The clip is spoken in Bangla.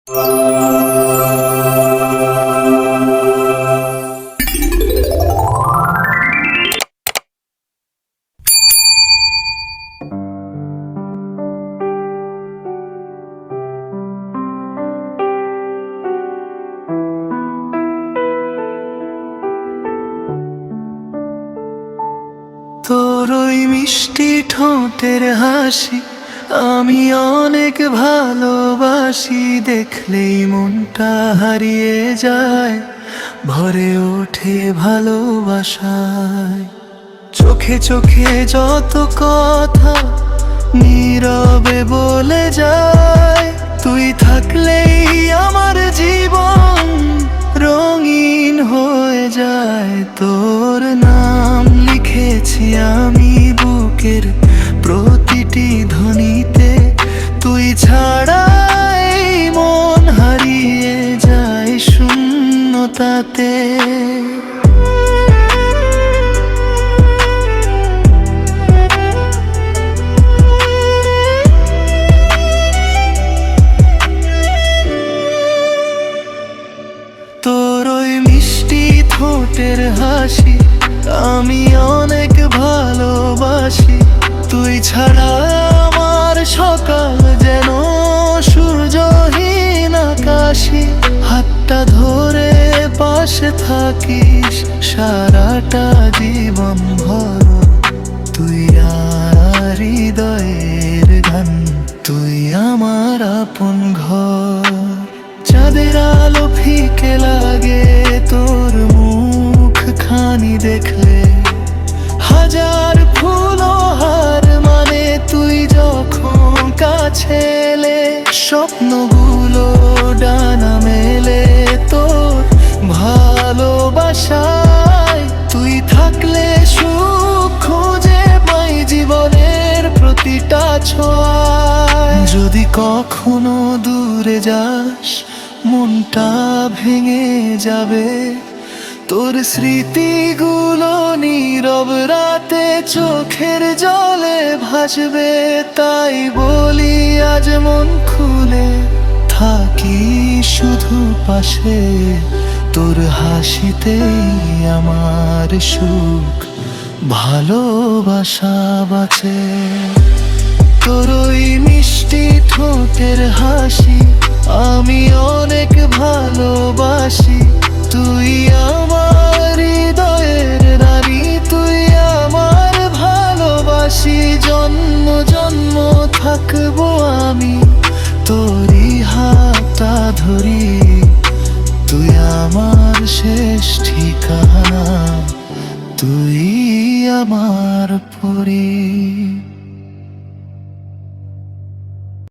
তোর ওই মিষ্টি ঠোঁটের হাসি আমি অনেক ভালোবাসি, দেখলেই মনটা হারিয়ে যায়, ভরে ওঠে ভালোবাসায়। চোখে চোখে যত কথা নীরবে বলে যায়, তুই থাকলেই আমার জীবন রঙিন হয়ে যায়। তোর নাম লিখেছি আমি বুকের প্রতিটি ধ্বনিতে, তুই ছাড়া এই মন হারিয়ে যায় শূন্যতাতে। তোর ওই মিষ্টি ঠোঁটের হাসি আমি অনেক ভালোবাসি, তুই ছাড়া আমার সকাল যেন সূর্যহীন আকাশী। হাতটা ধরে পাশে থাকিস সারাটা জীবন ভর, তুই আর হৃদয়ের গান, তুই আমার আপন ঘর। চাঁদের আলো ফিকে লাগে তোর মুখ খানি দেখলে, হাজার ফুল হার মানে তুই যখন কাছে এলে। স্বপ্নগুলো ডানা মেলে তোর ভালোবাসায়, তুই থাকলে সুখ খুঁজে পাই জীবনের প্রতিটা ছোঁয়ায়। যদি কখনো দূরে যাস মনটা ভেঙে যাবে, তোর স্মৃতিগুলো নীরব রাতে চোখের জলে ভাসবে। তাই বলি আজ মন খুলে থাকি শুধু পাশে, তোর হাসিতেই আমার সুখ ভালোবাসা বাঁচে। তোর ওই মিষ্টি ঠোঁটের হাসি আমি অনেক ভালোবাসি, তুই আমার হৃদয়ের রানী, তুই আমার ভালোবাসি। জন্ম জন্ম থাকবো আমি তোরই হাতটা ধরি, তুই আমার শেষ ঠিকানা, তুই আমার পরি।